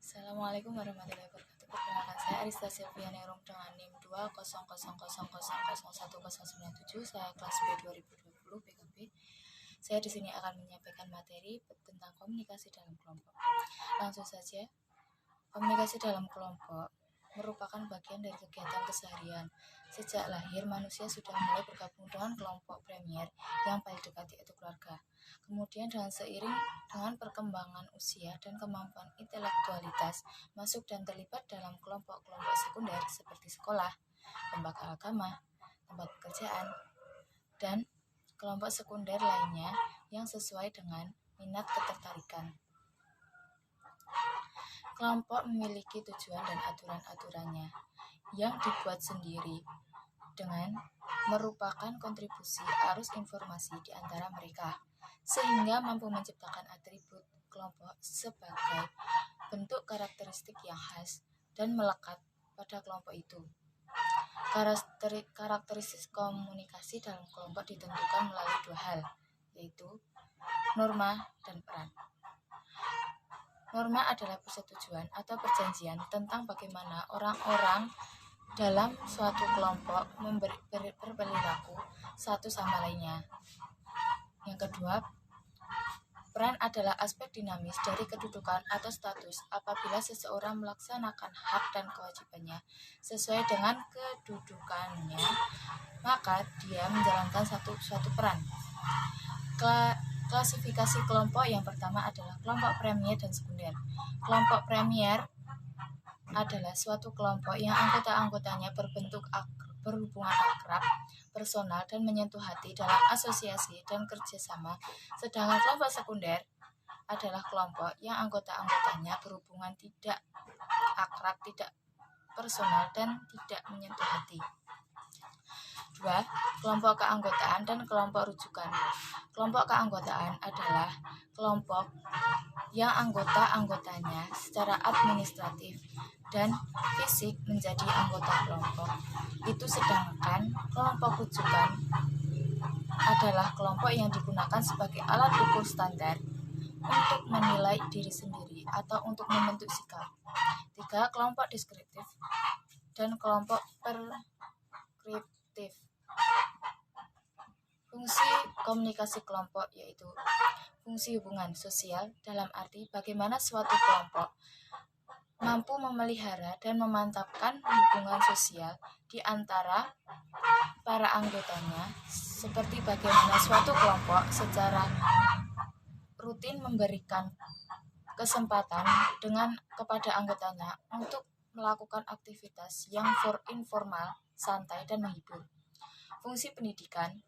Assalamualaikum warahmatullahi wabarakatuh. Perkenalkan saya Arista Silviana Rum dengan NIM 20000010997. Saya kelas B 2020 PKB. Saya di sini akan menyampaikan materi tentang komunikasi dalam kelompok. Langsung saja. Komunikasi dalam kelompok merupakan bagian dari kegiatan keseharian. Sejak lahir, manusia sudah mulai bergabung dengan kelompok premier yang paling dekat, yaitu keluarga. Kemudian seiring dengan perkembangan usia dan kemampuan intelektualitas, masuk dan terlibat dalam kelompok-kelompok sekunder seperti sekolah, lembaga agama, tempat pekerjaan, dan kelompok sekunder lainnya yang sesuai dengan minat ketertarikan. Kelompok memiliki tujuan dan aturan-aturannya yang dibuat sendiri dengan merupakan kontribusi arus informasi di antara mereka, sehingga mampu menciptakan atribut kelompok sebagai bentuk karakteristik yang khas dan melekat pada kelompok itu. Karakteristik komunikasi dalam kelompok ditentukan melalui dua hal, yaitu norma dan peran. Norma adalah persetujuan atau perjanjian tentang bagaimana orang-orang dalam suatu kelompok berperilaku satu sama lainnya. Yang kedua, peran adalah aspek dinamis dari kedudukan atau status apabila seseorang melaksanakan hak dan kewajibannya sesuai dengan kedudukannya, maka dia menjalankan suatu peran. Klasifikasi kelompok yang pertama adalah kelompok premier dan sekunder. Kelompok premier adalah suatu kelompok yang anggota-anggotanya berhubungan akrab, personal, dan menyentuh hati dalam asosiasi dan kerjasama. Sedangkan kelompok sekunder adalah kelompok yang anggota-anggotanya berhubungan tidak akrab, tidak personal, dan tidak menyentuh hati. 2. Kelompok keanggotaan dan kelompok rujukan. Kelompok keanggotaan adalah kelompok yang anggota-anggotanya secara administratif dan fisik menjadi anggota kelompok itu, sedangkan kelompok rujukan adalah kelompok yang digunakan sebagai alat ukur standar untuk menilai diri sendiri atau untuk membentuk sikap. 3. Kelompok deskriptif dan kelompok preskriptif. Fungsi komunikasi kelompok yaitu fungsi hubungan sosial, dalam arti bagaimana suatu kelompok mampu memelihara dan memantapkan hubungan sosial di antara para anggotanya, seperti bagaimana suatu kelompok secara rutin memberikan kesempatan kepada anggotanya untuk melakukan aktivitas yang informal, santai, dan menghibur. Fungsi pendidikan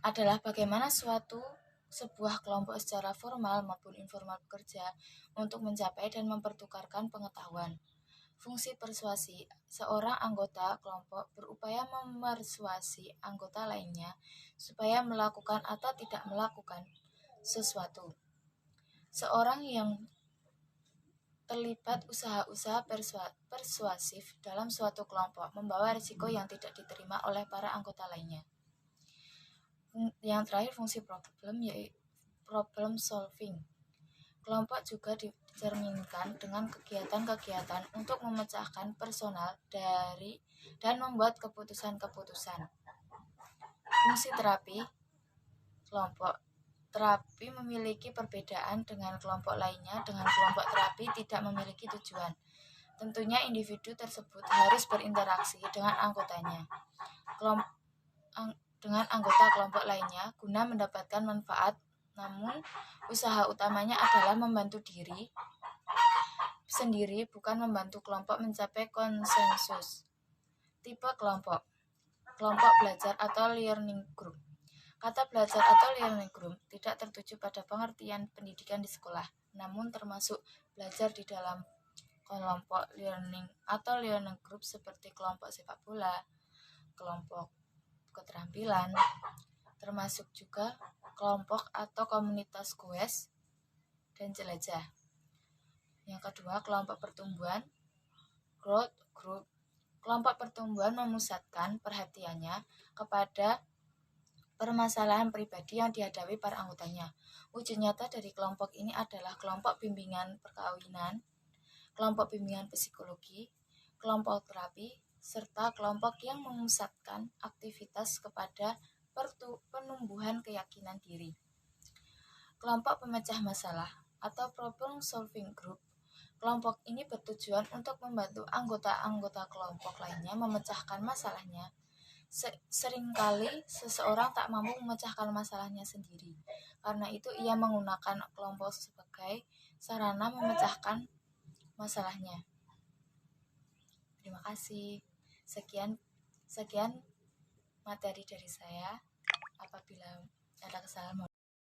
adalah bagaimana sebuah kelompok secara formal maupun informal bekerja untuk mencapai dan mempertukarkan pengetahuan. Fungsi persuasi, seorang anggota kelompok berupaya memersuasi anggota lainnya supaya melakukan atau tidak melakukan sesuatu. Seorang yang terlibat usaha-usaha persuasif dalam suatu kelompok membawa risiko yang tidak diterima oleh para anggota lainnya. Yang terakhir, fungsi problem solving. Kelompok juga dicerminkan dengan kegiatan-kegiatan untuk memecahkan personal dan membuat keputusan-keputusan. Fungsi terapi kelompok. Terapi memiliki perbedaan dengan kelompok lainnya. Dengan kelompok terapi tidak memiliki tujuan. Tentunya individu tersebut harus berinteraksi dengan anggotanya, dengan anggota kelompok lainnya guna mendapatkan manfaat, namun usaha utamanya adalah membantu diri sendiri, bukan membantu kelompok mencapai konsensus. Tipe kelompok. Kelompok belajar atau learning group. Kata belajar atau learning group tidak tertuju pada pengertian pendidikan di sekolah, namun termasuk belajar di dalam kelompok learning atau learning group seperti kelompok sepak bola, kelompok keterampilan, termasuk juga kelompok atau komunitas goes dan jelajah. Yang kedua, kelompok pertumbuhan, growth group. Kelompok pertumbuhan memusatkan perhatiannya kepada permasalahan pribadi yang dihadapi para anggotanya. Wujud nyata dari kelompok ini adalah kelompok bimbingan perkawinan, kelompok bimbingan psikologi, kelompok terapi, serta kelompok yang memusatkan aktivitas kepada penumbuhan keyakinan diri. Kelompok pemecah masalah atau problem solving group. Kelompok ini bertujuan untuk membantu anggota-anggota kelompok lainnya memecahkan masalahnya. Seringkali seseorang tak mampu memecahkan masalahnya sendiri. Karena itu ia menggunakan kelompok sebagai sarana memecahkan masalahnya. Terima kasih. Sekian materi dari saya. Apabila ada kesalahan